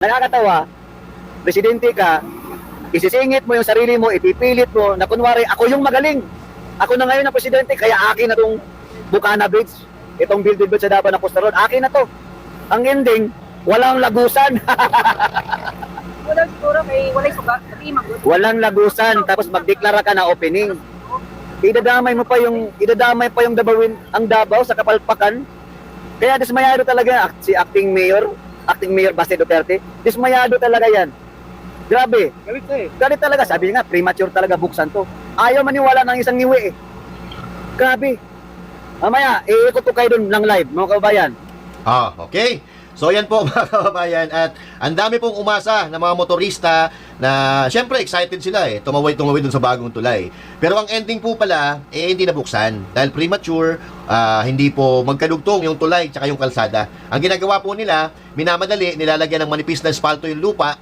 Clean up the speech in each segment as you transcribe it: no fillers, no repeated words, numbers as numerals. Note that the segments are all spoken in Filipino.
Nakakatawa, presidente ka, isisingit mo yung sarili mo, ipipilit mo na kunwari, ako yung magaling. Ako na ngayon ang presidente, kaya akin na tong Bukana Bridge, itong building bridge sa Davao na Costa Road, akin na to. Ang ending, walang lagusan. Wala siguro may walay sugat, pati magut. Walang lagusan, tapos magdeklara ka na opening. Idadamay pa yung ang Davao sa kapalpakan. Kaya dismayado talaga si acting mayor Baste Duterte. Dismayado talaga yan. Grabe. Galit talaga. Sabi niya nga, premature talaga buksan to. Ayaw maniwala ng isang niwi eh. Grabe. Mamaya, iikot ko kayo dun ng live, mga kababayan. Okay. So yan po mga kababayan, at ang dami pong umasa ng mga motorista na syempre excited sila tumawid dun sa bagong tulay. Pero ang ending po pala hindi nabuksan dahil premature, hindi po magkadugtong yung tulay tsaka yung kalsada. Ang ginagawa po nila, minamadali, nilalagyan ng manipis na espalto yung lupa.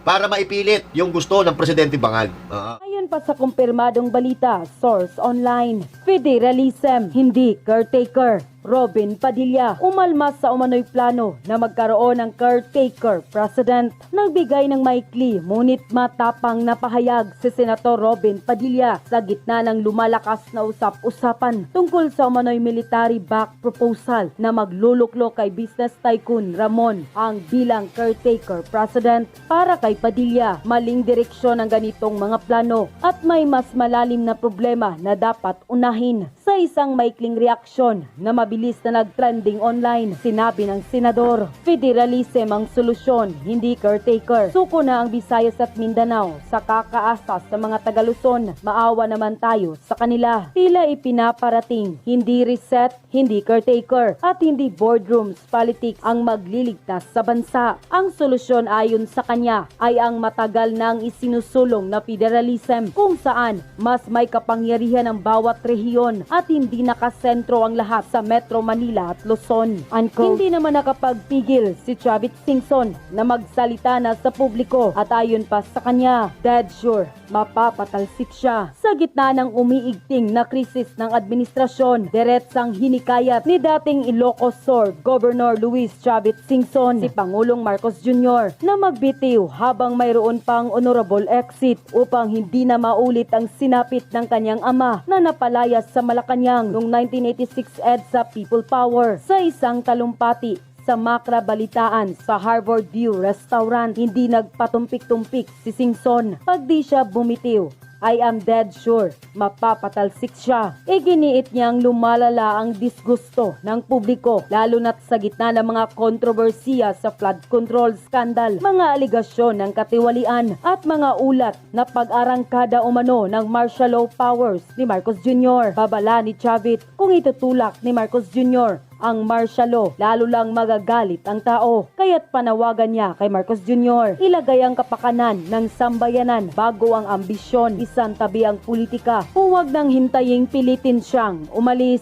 Para maipilit yung gusto ng Presidente Bangag. Ayon pa sa kumpirmadong balita, source online, federalism, hindi caretaker. Robin Padilla umalmas sa umano'y plano na magkaroon ng caretaker president. Nagbigay ng maikli ngunit matapang na pahayag si Senator Robin Padilla sa gitna ng lumalakas na usap-usapan tungkol sa umano'y military-backed proposal na magluluklok kay business tycoon Ramon ang bilang caretaker president. Para kay Padilla, maling direksyon ang ganitong mga plano at may mas malalim na problema na dapat unahin. Sa isang maikling reaksyon na mabilis na nag-trending online, sinabi ng senador, federalism ang solusyon, hindi caretaker. Suko na ang Visayas at Mindanao sa kakaasas sa mga Taga-Luzon. Maawa naman tayo sa kanila. Tila ipinaparating, hindi reset, hindi caretaker, at hindi boardrooms politics ang magliligtas sa bansa. Ang solusyon ayon sa kanya ay ang matagal nang isinusulong na federalism kung saan mas may kapangyarihan ang bawat rehiyon at hindi nakasentro ang lahat sa Metro Manila at Luzon. Unquote. Hindi naman nakapagpigil si Chavit Singson na magsalita na sa publiko at ayon pa sa kanya, dead sure mapapatalsik siya. Sa gitna ng umiigting na krisis ng administrasyon, diretsang hinikayat ni dating Ilocos Sur Governor Luis Chavit Singson si Pangulong Marcos Jr. na magbitiw habang mayroon pang honorable exit upang hindi na maulit ang sinapit ng kanyang ama na napalayas sa Malacanang noong 1986 EDSA People Power. Sa isang talumpati sa Makra Balitaan sa Harvard View Restaurant, hindi nagpatumpik-tumpik si Singson. Pag di siya bumitiw, I am dead sure mapapatalsik siya. Iginiit niyang lumalala ang disgusto ng publiko lalo na't sa gitna ng mga kontrobersiya sa flood control scandal, mga aligasyon ng katiwalian at mga ulat na pag-arangkada umano ng martial law powers ni Marcos Jr. Babala ni Chavit, kung itutulak ni Marcos Jr. ang martial law, lalo lang magagalit ang tao. Kaya't panawagan niya kay Marcos Jr. ilagay ang kapakanan ng sambayanan bago ang ambisyon. Isang tabi ang politika. Huwag nang hintaying pilitin siyang umalis.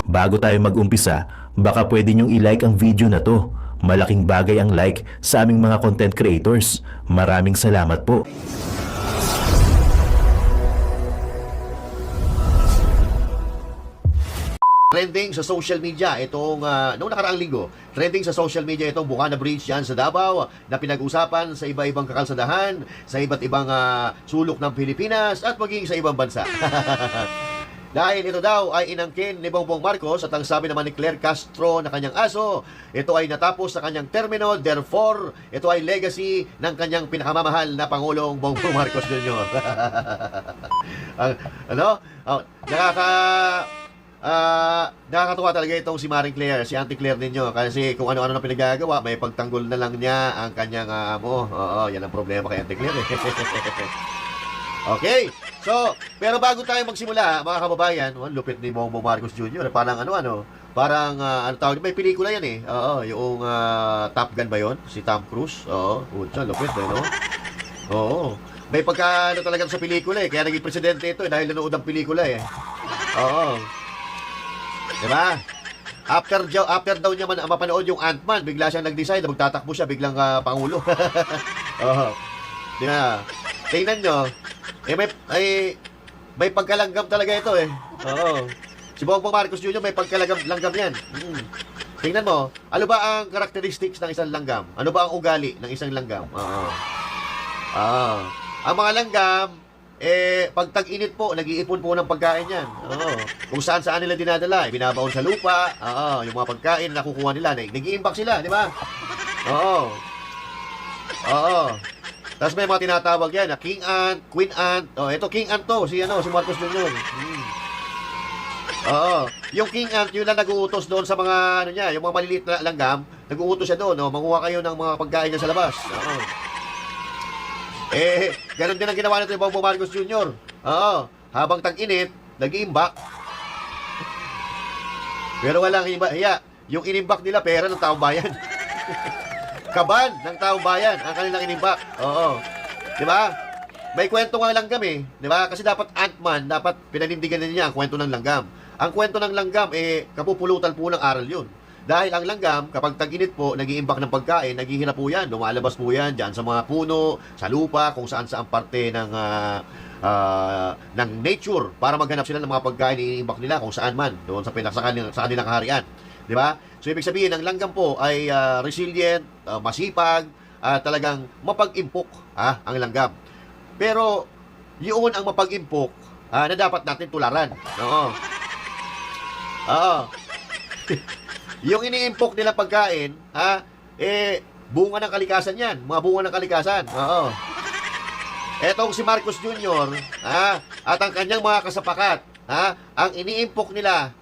Bago tayo mag-umpisa, baka pwede niyong i-like ang video na to. Malaking bagay ang like sa aming mga content creators. Maraming salamat po. Trending sa social media itong noong nakaraang linggo, trending sa social media itong Bukana Bridge yan sa Davao na pinag-usapan sa iba-ibang kakalsadahan, sa iba't ibang sulok ng Pilipinas at maging sa ibang bansa. Dahil ito daw ay inangkin ni Bongbong Marcos at ang sabi naman ni Claire Castro na kanyang aso, ito ay natapos sa kanyang termino, therefore ito ay legacy ng kanyang pinakamamahal na Pangulong Bongbong Marcos Jr. Nakakatuwa talaga itong si Maring Claire, si Auntie Claire ninyo, kasi kung ano-ano na pinagagawa, may pagtanggol na lang niya ang kanyang amo. Yan ang problema kay Auntie Claire. Okay, so, pero bago tayo magsimula, mga kababayan, lupit ni Bongbong Marcos Jr. Parang parang tawag, may pelikula yan yung Top Gun ba yun? Si Tom Cruise. Lupit no? May pagka talaga sa pelikula kaya naging presidente ito dahil nanood ang pelikula Diba? After daw niya mapanood yung Ant-Man, bigla siyang nag-decide na magtatakbo siya, biglang Pangulo. Diba? Tingnan nyo, may pagkalanggam talaga ito Si Bongbong Marcos Jr. may pagkalanggam yan. Tingnan mo, ano ba ang characteristics ng isang langgam? Ano ba ang ugali ng isang langgam? Ang mga langgam, pag tag-init po, nag-iipon po ng pagkain yan. Kung saan nila dinadala, binabaon sa lupa, yung mga pagkain na nakukuha nila, nag-iimbak sila, di ba? Tapos may mga tinatawag yan, na king ant, queen ant. Ito king ant to, si Marcos Jr. Yung king ant, yun lang nag-uutos doon sa mga, yung mga maliliit na langgam, nag-uutos siya doon, manguha kayo ng mga pagkain niya sa labas. Ganun din ang ginawa nito yung Bongbong Marcos Jr. Habang tag-init, nag-iimbak. Pero walang hiya. Yung inimbak nila, pera ng taong bayan. Kaban ng taong bayan ang kanilang inimbak. Di ba? May kwento nga langgam di ba? Kasi dapat Ant-Man, dapat pinanindigan niya ang kwento ng langgam. Ang kwento ng langgam, kapupulutan po ng aral yun. Dahil ang langgam, kapag tag-init po, nag-iimbak ng pagkain, naghihirap po yan, lumalabas po yan, dyan sa mga puno, sa lupa, kung saan parte ng nature, para maghanap sila ng mga pagkain na iniimbak nila, kung saan man, doon sa kanilang kaharian. Di ba? So, ibig sabihin, ang langgam po ay resilient, masipag, talagang mapag-impok ang langgam. Pero, yun ang mapag-impok na dapat natin tularan. Yung iniimpok nila pagkain, bunga ng kalikasan yan. Mga bunga ng kalikasan. Etong si Marcos Jr., at ang kanyang mga kasapakat, ang iniimpok nila,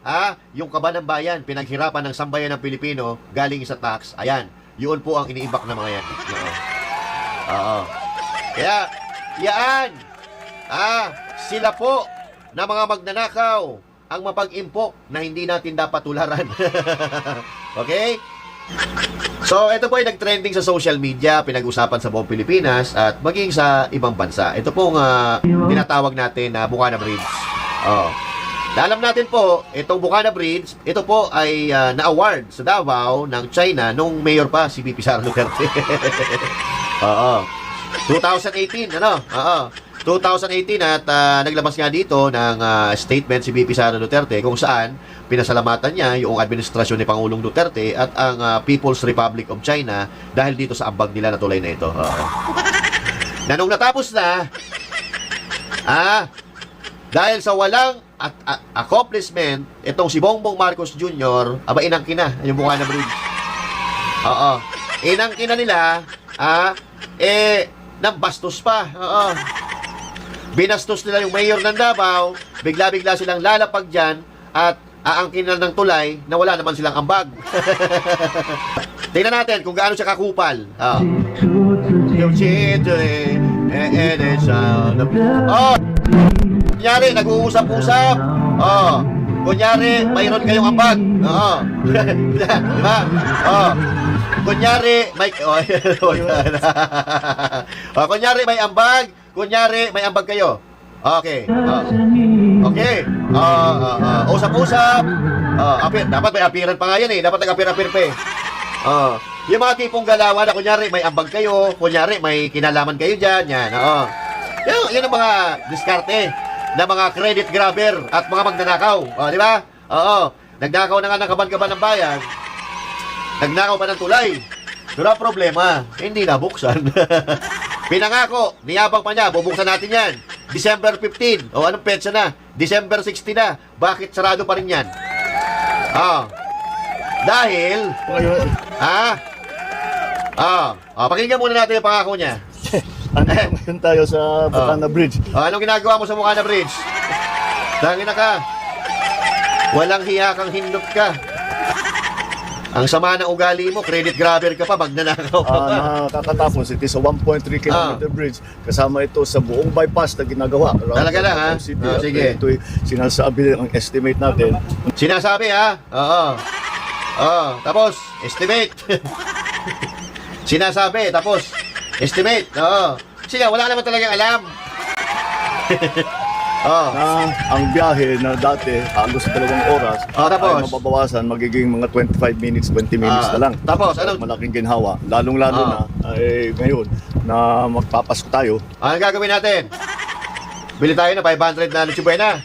yung kaba ng bayan, pinaghirapan ng sambayan ng Pilipino, galing sa tax, ayan, yun po ang iniimbak ng mga yan. Kaya, yan, sila po na mga magnanakaw, ang mapag-impok na hindi natin dapat tularan. Okay? So, ito po ay nag-trending sa social media, pinag-usapan sa buong Pilipinas at maging sa ibang bansa. Ito pong tinatawag natin na Bukana Bridge. Alam natin po, itong Bukana Bridge, ito po ay na-award sa Davao ng China nung mayor pa si VP Sara Duterte. 2018, 2018 at naglabas nga dito ng statement si VP Sara Duterte kung saan pinasalamatan niya yung administrasyon ni Pangulong Duterte at ang People's Republic of China dahil dito sa ambag nila na tulay na ito. Na nung natapos na, dahil sa walang accomplishment, itong si Bongbong Marcos Jr., inangkin na yung Bukana Bridge. Inangkin na nila, nang bastos pa. Binastos nila yung mayor ng Davao, bigla-bigla silang lalapag dyan at aangkin na ng tulay na wala naman silang ambag. Tingnan natin kung gaano siya kakupal. Kunyari, nag-uusap-usap. Kunyari, mayroon kayong ambag. Diba? Kunyari, kunyari, may ambag. Kunyari, may ambag kayo. Okay. Okay. Usap-usap. Dapat may apiran pa nga yan Dapat nag-apir-apir pa yung mga tipong galawan na kunyari may ambag kayo, kunyari may kinalaman kayo dyan, yan. Yun ang mga diskarte na mga credit grabber at mga magnanakaw. Di ba? Nagnakaw na nga ng kaban-kaban ng bayan. Nagnakaw pa ng tulay. Pero ang problema, hindi nabuksan. Pinangako, niyabang pa niya, bubuksan natin yan. December 15. Anong petsa na? December 16 na. Bakit sarado pa rin yan? Dahil, pakinggan muna natin yung pangako niya. Ngayon tayo sa Bukana Bridge. Anong ginagawa mo sa Bukana Bridge? Tangina ka. Walang hiya kang hindot ka. Ang sama ng ugali mo, credit grabber ka pa, magnanakaw ka pa. Nakakatapos, ito sa 1.3 km bridge. Kasama ito sa buong bypass na ginagawa. Talaga lang, ha? Sige. Ito'y sinasabi ang estimate natin. Sinasabi, ha? Tapos, estimate. Sinasabi, tapos, estimate. Kasi wala naman talagang alam. Na ang biyahe na dati halos 2 oras tapos? ay mababawasan, magiging mga 25 minutes, 20 minutes na lang. Tapos, ano? Malaking ginhawa. Lalong-lalo na ngayon na magpapasko tayo. Ano gagawin natin? Bili tayo na 500 na Noche Buena.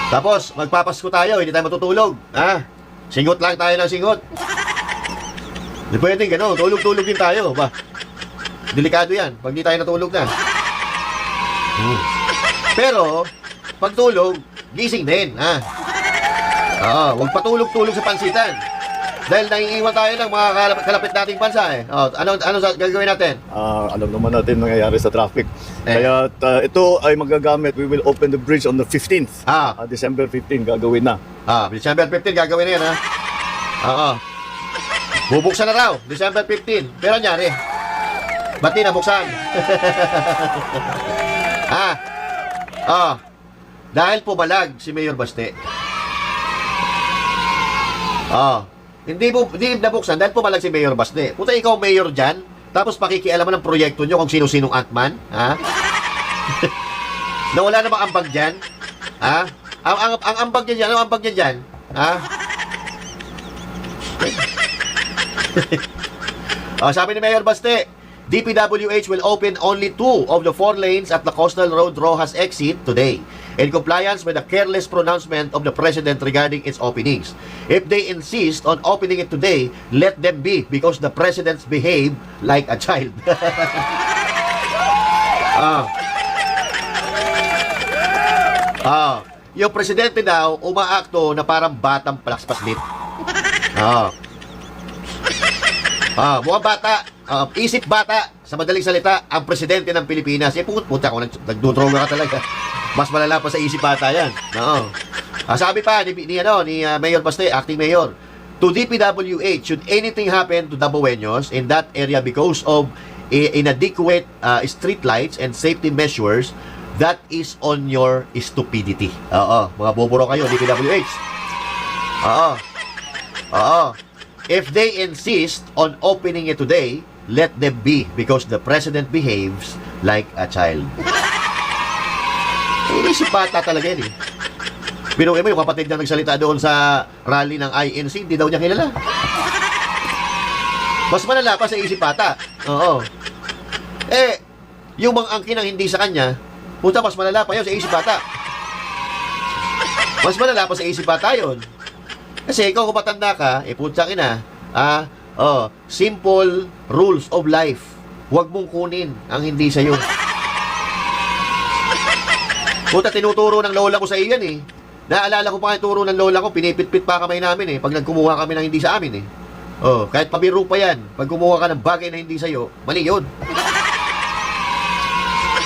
Tapos, magpapasko tayo, hindi tayo matutulog. Ha? Singot lang tayo ng singot. Hindi pwedeng gano'n, tulog-tulog din tayo. Ba? Delikado yan, pag di tayo natulog na. Pero, pag tulog, gising din. Ha? Oo, huwag patulog-tulog sa pansitan. Dahil naiiwan tayo ng mga kalapit nating bansa eh. Oh, ano gagawin natin? Alam naman natin nangyayari sa traffic. Kaya ito ay magagamit. We will open the bridge on the 15th. December 15 gagawin na. December 15 gagawin na yan ha. Oo. Bubuksan na raw, December 15. Pero nangyari, ba't di nabuksan? Dahil pumalag si Mayor Baste. Hindi nabuksan dahil pumalag si Mayor Baste. Puta, ikaw mayor dyan, tapos pakikialaman ng proyekto nyo kung sino-sinong Antman, ha? Na wala namang ambag dyan, ha? Ang ambag niya dyan, ang ambag niya dyan, ha? Sabi ni Mayor Baste, DPWH will open only 2 of the 4 lanes at the Coastal Road Rojas exit today, in compliance with the careless pronouncement of the President regarding its openings. If they insist on opening it today, let them be, because the President's behave like a child. Yung Presidente daw, umaakto na parang batang palaspaslit. Mukhang bata. Isip bata, sa madaling salita, ang Presidente ng Pilipinas. Puta ko, nagdudroga ka talaga. Mas malala pa sa isip bata yan. Sabi pa ni Mayor Baste, acting mayor, to DPWH, should anything happen to Dabaweños in that area because of inadequate street lights and safety measures, that is on your stupidity. Mga boboro kayo, DPWH. If they insist on opening it today, let them be, because the President behaves like a child. Inisip bata talaga yan eh. Binuhin mo yung kapatid na nagsalita doon sa rally ng INC, hindi daw niya kilala. Mas malala pa sa isip bata. Yung mga angkin ang hindi sa kanya, puta, mas malala pa yun sa isip bata. Mas malala pa sa isip bata yun. Kasi ikaw kung matanda ka, puta ina, simple rules of life. Huwag mong kunin ang hindi sa'yo. Puta, tinuturo ng lola ko sa iyan eh. Naalala ko pa yung turo ng lola ko, pinipit-pit pa kamay namin eh, pag nagkumuha kami ng hindi sa amin eh. Kahit pabiro pa yan, pag kumuha ka ng bagay na hindi sa'yo, mali yun.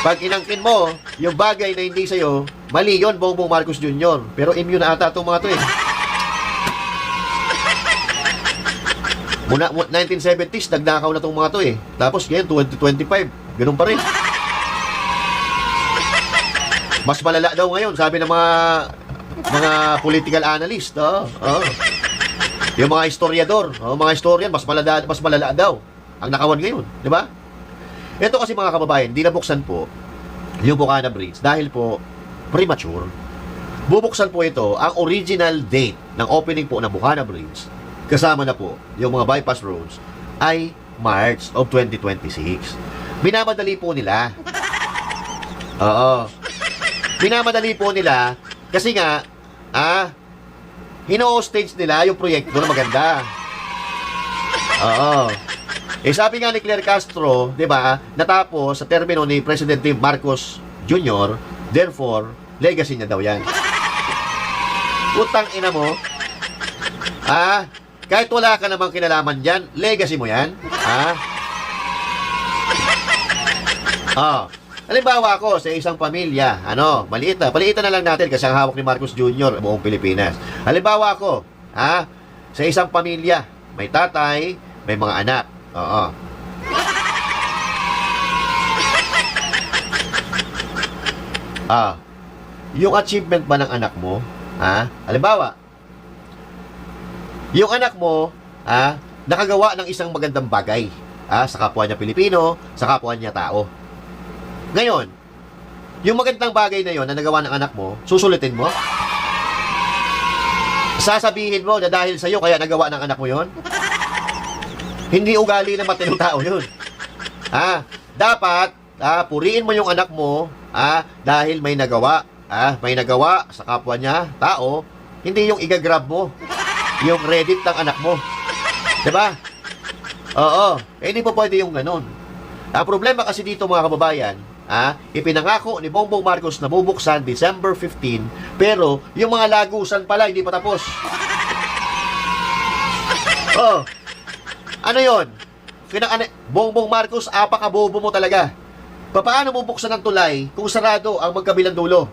Pag inangkin mo, yung bagay na hindi sa'yo, mali yun, Bongbong Marcos Jr. Pero immune na ata itong mga to eh. Muna 1970s, nagnakaw na itong mga to eh. Tapos ngayon, 2025, ganun pa rin. Mas malala daw ngayon, sabi ng mga political analyst, yung mga historiador, mga historian, mas malala daw ang nakawan ngayon, di ba? Ito kasi mga kababayan, di nabuksan po yung Bukana Bridge dahil po premature. Bubuksan po ito ang original date ng opening po ng Bukana Bridge, kasama na po yung mga bypass roads, ay March of 2026. Minamadali po nila. Minamadali po nila kasi nga, hino-stage nila yung proyekto na maganda. Sabi nga ni Claire Castro, di ba, natapos sa termino ni Presidente Marcos Jr., therefore, legacy niya daw yan. Utang ina mo, kahit wala ka namang kinalaman dyan, legacy mo yan, halimbawa ako sa isang pamilya, paliitan na lang natin kasi ang hawak ni Marcos Jr. buong Pilipinas. Halimbawa ako, sa isang pamilya, may tatay, may mga anak. Yung achievement ba ng anak mo, halimbawa, yung anak mo, nakagawa ng isang magandang bagay, sa kapwa niya Pilipino, sa kapwa niya tao. Ngayon, yung magandang bagay na yon na nagawa ng anak mo, susulitin mo? Sasabihin mo na dahil sa'yo kaya nagawa ng anak mo yon? Hindi ugali ng matinong tao yun. Dapat, puriin mo yung anak mo, dahil may nagawa may nagawa sa kapwa niya, tao, hindi yung igagrab mo, yung Reddit ng anak mo. Diba? Oo. Hindi po pwede yung ganun. Ang problema kasi dito mga kababayan, ipinangako ni Bongbong Marcos na bubuksan December 15, pero yung mga lagusan pala hindi pa tapos. Oh. Ano yon? Bongbong Marcos, apakabobo mo talaga. Paano mo buksan ng tulay kung sarado ang magkabilang dulo?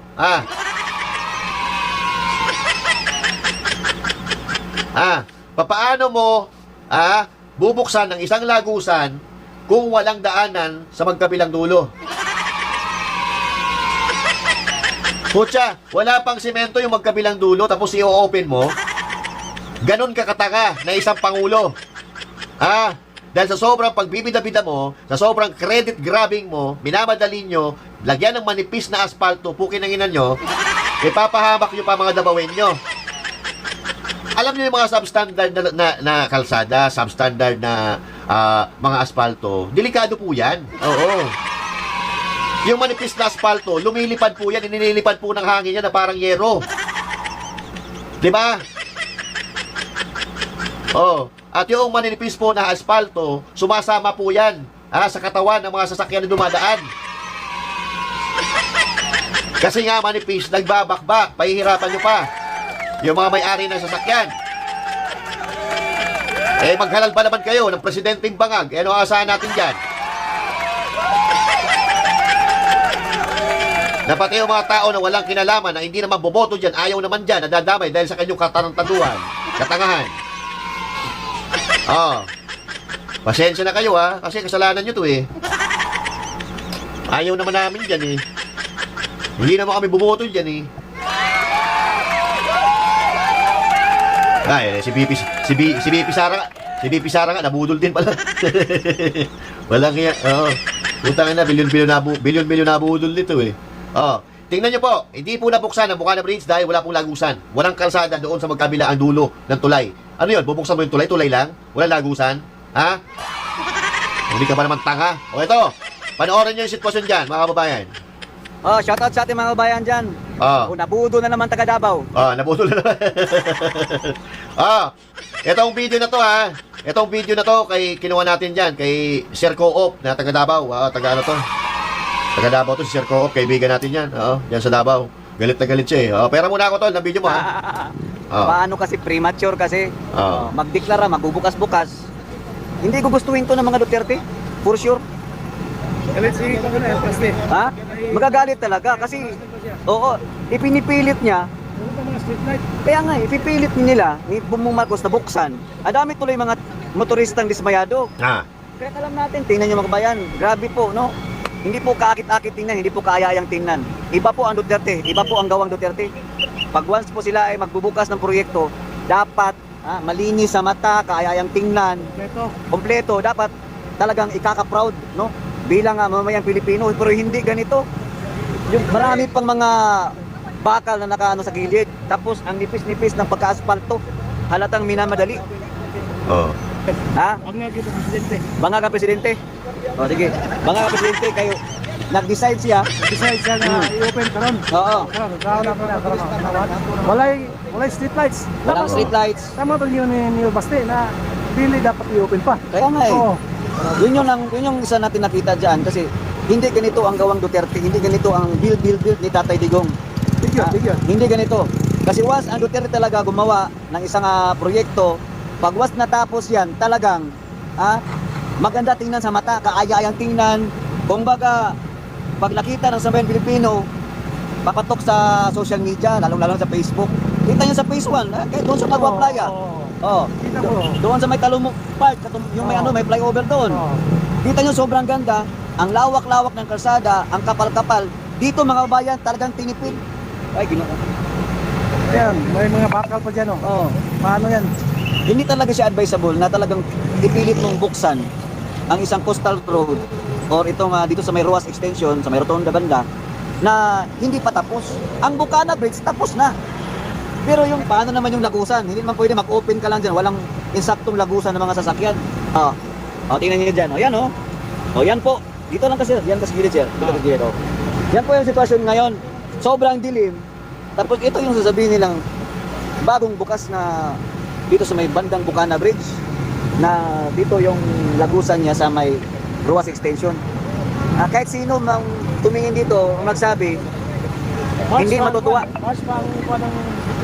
Paano mo bubuksan ng isang lagusan kung walang daanan sa magkabilang dulo? Putya, wala pang simento yung magkabilang dulo tapos i-open mo? Ganon kakatanga na isang pangulo. Dahil sa sobrang pagbibida-bida mo, sa sobrang credit grabbing mo, minamadali nyo, lagyan ng manipis na asfalto, pukin ng ina nyo, ipapahamak nyo pa mga dabawin nyo. Alam nyo yung mga substandard na kalsada, substandard na mga asfalto, delikado po yan. Oo. Yung manipis na asfalto, lumilipad po yan, ininilipad po ng hangin yan na parang yero. Diba? Oh. At yung maninipis po na asfalto, sumasama po yan sa katawan ng mga sasakyan na dumadaan. Kasi nga manipis, nagbabakbak, pahihirapan nyo pa yung mga may-ari ng sasakyan. Maghalal pa naman kayo ng presidenteng bangag. Ano asahan natin dyan? Dapat yung mga tao na walang kinalaman, na hindi naman boboto dyan, ayaw naman dyan, nadadamay dahil sa kanyang katarantaduhan, katangahan. Pasensya na kayo kasi kasalanan nyo to Ayaw naman namin dyan Hindi naman kami bumoto dyan Si BP Sara nga nabudol din pala. Walang kaya, utang na bilyon-bilyon nabudol dito tingnan nyo po, hindi po nabuksan ang Bukana Bridge dahil wala pong lagusan. Walang kalsada doon sa magkabila ang dulo ng tulay. Ano yun? Bubuksan mo yung tulay? Tulay lang? Wala lagusan? Hindi ka ba naman tanga? O ito, panoorin nyo yung sitwasyon dyan, mga kababayan. Shoutout sa ating mga kababayan dyan. Nabudo na naman taga Davao. Nabudo na naman. Itong video na to Itong video na to kinuha natin dyan kay Sir Co-op na taga Davao. Taga ano to? Taga Davao to si Sir Co-op, kaibigan natin yan. Yan sa Davao. Galit na galit siya pera muna ako tol ng video mo Paano kasi premature kasi magdeklara, magbubukas-bukas. Hindi ko gustuhin to ng mga Duterte. For sure. Magagalit talaga kasi ipinipilit niya. Kaya nga ipipilit nila ni Bongbong Marcos na buksan. Adami tuloy mga motoristang dismayado. Kaya alam natin, tingnan niyo mga kabayan, grabe po, no? Hindi po kaakit-akit tingnan, hindi po kaayayang tingnan. Iba po ang Duterte, iba po ang gawang Duterte. Pag once po sila ay magbubukas ng proyekto, dapat malinis sa mata, kaayayang tingnan, kompleto, dapat talagang ikaka-proud, no? Bilang mamayang Pilipino, pero hindi ganito. Yung marami pang mga bakal na nakaano sa gilid, tapos ang nipis-nipis ng pagka-asfalto, halatang minamadali. Bangag ang presidente. Sige. Bangag ang presidente kayo. Nag-decide siya na i-open karon. Walay street lights. Walang street lights. Tama to yun ni Baste na dili dapat i-open pa. Kaya nga Yun yung isa natin nakita diyan kasi hindi ganito ang gawang Duterte, hindi ganito ang build ni Tatay Digong. Hindi ganito. Kasi once ang Duterte talaga gumawa ng isang proyekto, pag once natapos yan, talagang maganda tingnan sa mata, kaaya-ayang tingnan. Kumbaga, pag nakita ng sambayan Pilipino, papatok sa social media, lalong-lalong sa Facebook. Kita nyo sa phase 1, kahit doon sa Nagwa-Playa. Doon sa may Talumok Park, yung may flyover doon. Kita nyo sobrang ganda, ang lawak-lawak ng kalsada, ang kapal-kapal. Dito mga kabayan, talagang tinipid. Ay, Ginoo. Ayan, may mga bakal pa dyan Paano yan? Hindi talaga siya advisable na talagang ipilit mong buksan ang isang coastal road or itong dito sa may Ruas Extension, sa may Rotonda banda, na hindi pa tapos. Ang Bukana Bridge tapos na. Pero yung paano naman yung lagusan? Hindi naman pwede mag-open ka lang dyan. Walang insaktong lagusan ng mga sasakyan. Tingnan nyo dyan. Yan yan po. Dito lang kasi, yan kasi gilid sir. Dito kasi gilid Yan po yung sitwasyon ngayon. sobrang dilim. Tapos ito yung sasabihin nilang bagong bukas na dito sa may bandang Bukana Bridge, na dito yung lagusan niya sa may Ruas Extension. Kahit sino mang tumingin dito, magsabi, hindi matutuwa. March pa ang buwan ng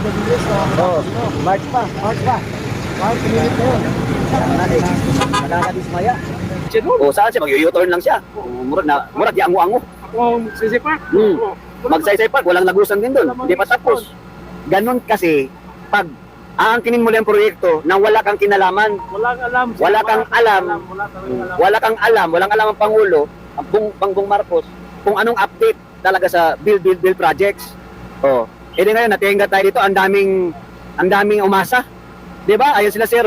Bilis. Oo, March pa. March, minute na yun. Nakakadismaya. O saan siya? Mag-u-turn lang siya. Murag di ango-ango. Ako, Sisi Park. Magsaysay Park, walang lagusan din doon. Hindi pa tapos. Ganon kasi, pag aangkinin mo lang yung proyekto nang wala kang kinalaman, Walang alam. walang alam ang Pangulo, ang Bongbong Marcos, kung anong update talaga sa build projects. Oh, edi ngayon natingga tayo dito, ang daming umasa. 'Di ba? Ayan sila Sir.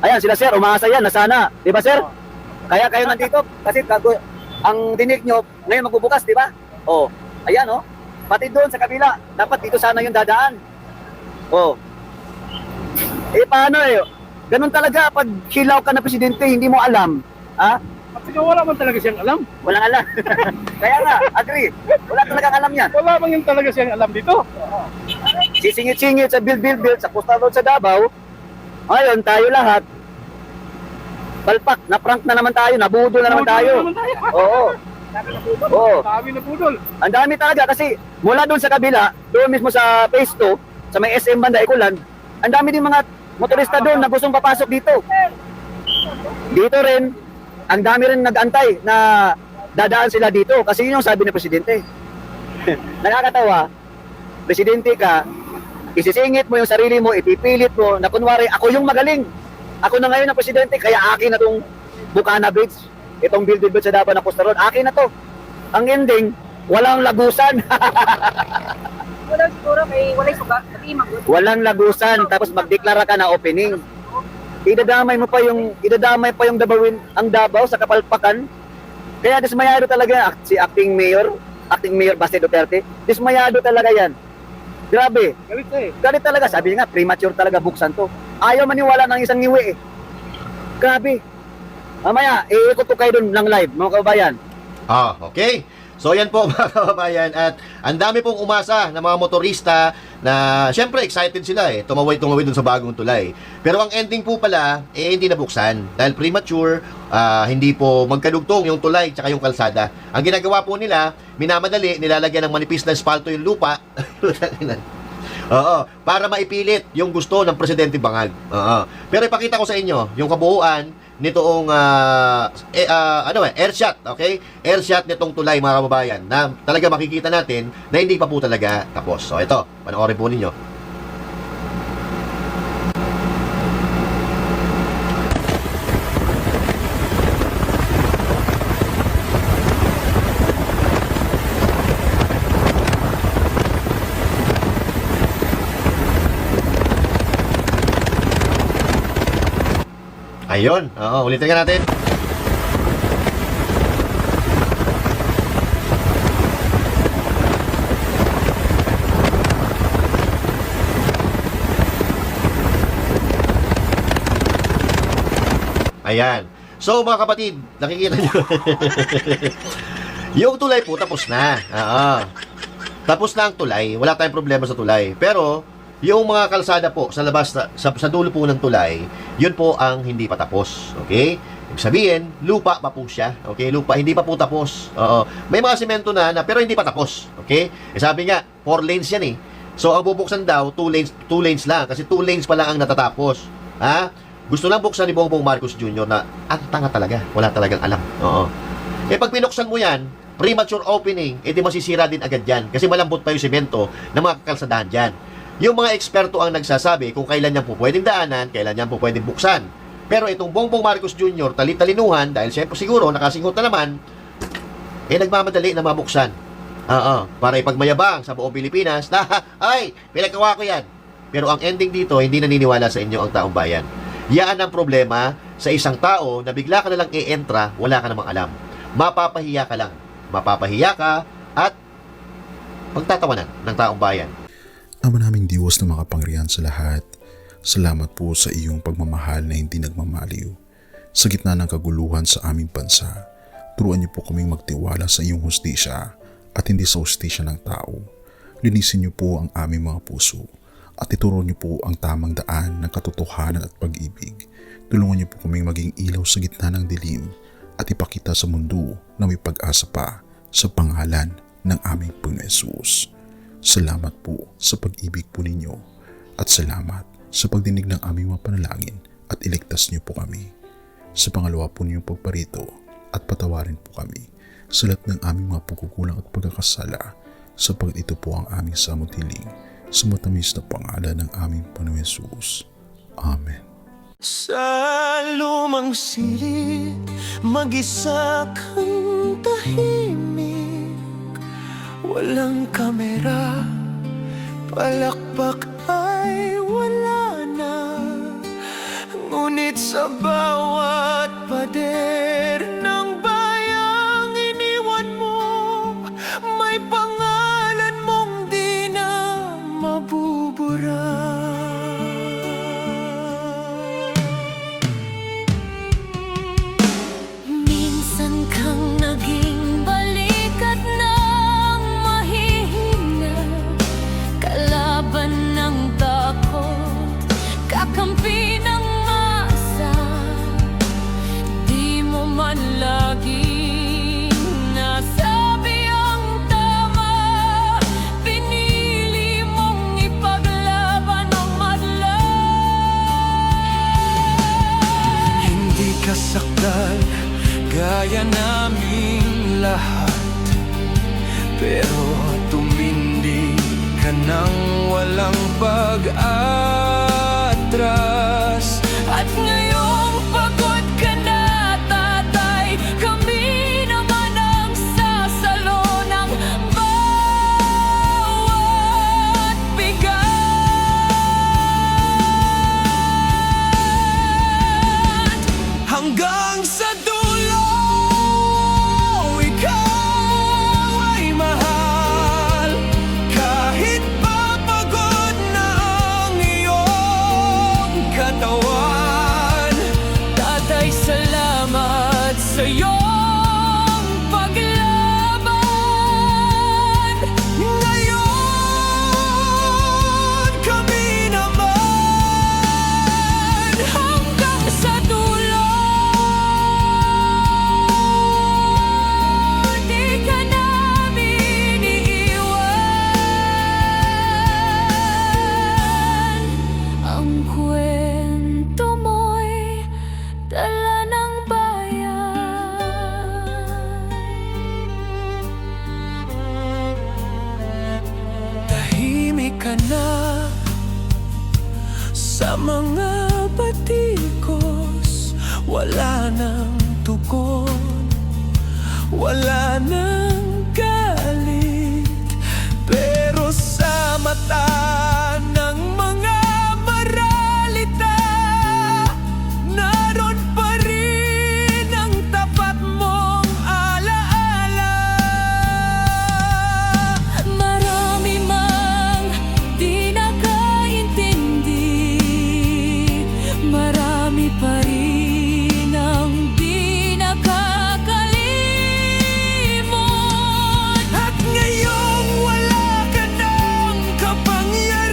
Ayan sila Sir, umasa yan na sana, 'di ba Sir? Kaya kayo nandito kasi ang dinig nyo ngayon magbubukas, 'di ba? Oh, ayan oh. Pati doon sa kabila, dapat dito sana yung dadaan. Oh. Paano ganun talaga pag hilaw ka na presidente, hindi mo alam. Ha? Kasi wala man talaga siyang alam. Walang alam. Kaya nga, agree. Wala talagang alam yan. Wala man yung talaga siyang alam dito. Sisingit-singit sa build, sa Coastal Road sa Davao. Ngayon, tayo lahat, palpak, na-prank na naman tayo, nabudol na naman tayo. Oo. Oo. Dami na budol. Ang dami talaga kasi mula doon sa kabila, doon mismo sa Phase 2, sa may SM Banda Ikulan, ang dami din mga motorista doon na gustong papasok dito. Dito rin, ang dami rin nag-antay na dadaan sila dito kasi yun yung sabi ng presidente. Nakakatawa, presidente ka, isisingit mo yung sarili mo, ipipilit mo na kunwari ako yung magaling. Ako na ngayon ang presidente, kaya akin na tong Bukana Bridge, itong build sa Davao na Coastal Road, akin na to. Ang ending, walang lagusan. Wala siguro, walay sugat. Walang lagusan, tapos magdeklara ka na opening. Idadamay pa yung Davao sa kapalpakan. Kaya dismayado talaga si acting mayor Baste Duterte. Dismayado talaga yan. Grabe. Galit talaga. Sabi niya nga, premature talaga buksan to. Ayaw maniwala ng isang niwi eh. Grabe. Mamaya, iikot ko kayo dun ng live, mga kababayan. Okay. So yan po mga kababayan, at ang dami pong umasa ng mga motorista na syempre excited sila tumawid dun sa bagong tulay. Pero ang ending po pala hindi nabuksan dahil premature, hindi po magkadugtong yung tulay tsaka yung kalsada. Ang ginagawa po nila, minamadali, nilalagyan ng manipis na espalto yung lupa. Oo, para maipilit yung gusto ng Presidente Bangag. Pero ipakita ko sa inyo yung kabuuan nitoong air shot, okay? Air shot nitong tulay mga kababayan na talaga makikita natin na hindi pa po talaga tapos. So ito, panoorin po ninyo. Ayun, ulitin nga natin. Ayan. So mga kapatid, nakikita nyo. Yung tulay po tapos na. Tapos na ang tulay. Wala tayong problema sa tulay. Pero yung mga kalsada po sa labas sa dulo po ng tulay, yun po ang hindi pa tapos. Okay? Ibig sabihin, lupa pa po siya. Okay? Lupa, hindi pa po tapos. May mga semento na pero hindi pa tapos. Okay? Sabi nga, 4 lanes yan eh. So ang bubuksan daw, 2 lanes lang kasi 2 lanes pa lang ang natatapos. Gusto lang buksan ni Bongbong Marcos Jr. na ang tanga talaga. Wala talagang alam. Pag pinuksan mo yan, premature opening, di masisira din agad yan kasi malambot pa yung semento ng mga kalsadahan dyan. Yung mga eksperto ang nagsasabi kung kailan yan po pwedeng daanan, kailan yan po pwedeng buksan. Pero itong Bongbong Marcos Jr., talit-talinuhan, dahil siyempre siguro nakasingot na naman, nagmamadali na mabuksan. Para ipagmayabang sa buong Pilipinas na, ay, pinagawa ko yan. Pero ang ending dito, hindi naniniwala sa inyo ang taong bayan. Yan ang problema sa isang tao na bigla ka nalang i-entra, wala ka namang alam. Mapapahiya ka lang. Mapapahiya ka at pagtatawanan ng taong bayan. Ama naming Diyos na makapangyarihan sa lahat, salamat po sa iyong pagmamahal na hindi nagmamaliw. Sa gitna ng kaguluhan sa aming bansa, turuan niyo po kaming magtiwala sa iyong hustisya at hindi sa hustisya ng tao. Linisin niyo po ang aming mga puso at ituro niyo po ang tamang daan ng katotohanan at pag-ibig. Tulungan niyo po kaming maging ilaw sa gitna ng dilim at ipakita sa mundo na may pag-asa pa sa pangalan ng aming Panginoon Hesus. Salamat po sa pag-ibig po ninyo at salamat sa pagdinig ng aming mga panalangin at iligtas niyo po kami. Sa pangalawa po niyong pagparito at patawarin po kami sa lahat ng aming mga pagkukulang at pagkakasala sapagkat ito po ang aming samutiling sa matamis na pangalan ng aming Panginoon Hesus. Amen. Sa lumang silid, mag-isa kang tahimik. Walang kamera, palakpak ay wala na. Ngunit sa bawat pader ng bayang iniwan mo, may pangalan mong di na mabubura. Minsan kang naging balikat ng mahihina, kalaban ng takot, kakampi ng masa. Di mo man laging nasabi ang tama, pinili mong ipaglaban ang madla. Hindi ka sakdal gaya naming lahat, pero tumindi ka nang walang pag-atras. At ngayong pagod ka na, tatay, kami naman ang sasalo ng bawat bigat. Hanggang sa dulo, ikaw ay mahal. Kahit papagod na ang iyong katawan, tatay, salamat sa iyong paglaban. Ngayon, kami naman hanggang sa dulo. Di ka namin iiwan. Ang kwento mo'y dala ng bayan. Tahimik ka na sa mga batikos, wala nang tugon, wala nang galit, pero sa mata ng mga maralita, naroon pa rin ang tapat mong alaala. Marami mang di nakaintindi, marami pa rin ang di nakakalimot. At ngayong wala ka ng kapangyarihan,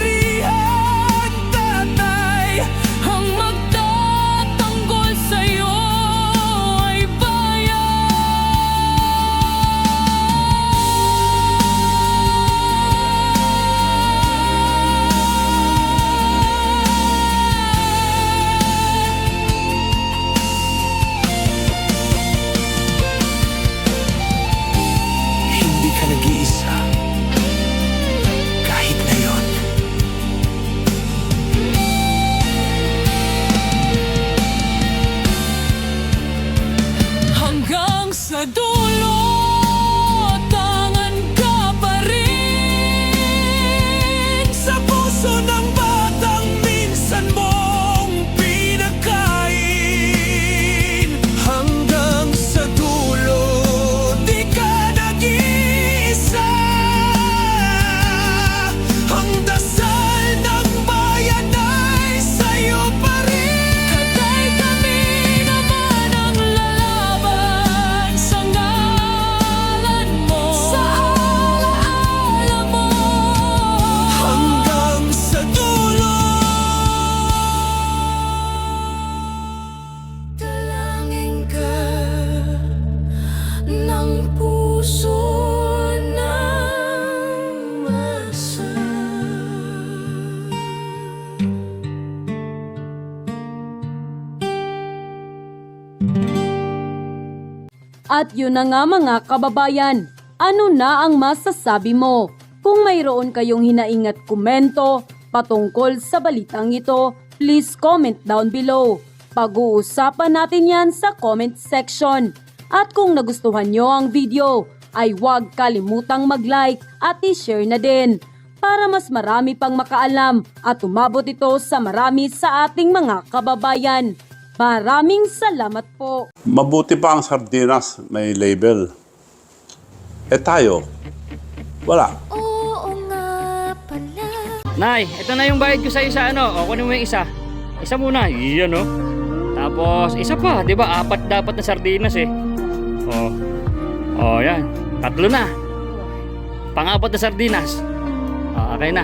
At yun na nga mga kababayan, ano na ang masasabi mo? Kung mayroon kayong hinaing at komento patungkol sa balitang ito, please comment down below. Pag-uusapan natin yan sa comment section. At kung nagustuhan nyo ang video, ay huwag kalimutang mag-like at i-share na din para mas marami pang makaalam at umabot ito sa marami sa ating mga kababayan. Maraming salamat po. Mabuti pa ang sardinas, may label. Eh tayo, wala. Nay, ito na yung bayad ko sa isa, ano? O, kunin mo yung isa. Isa muna, iyan, no? Tapos, isa pa, di ba? 4 dapat na sardinas, eh. O, yan. 3 na. Pang-4 na sardinas. Okay na.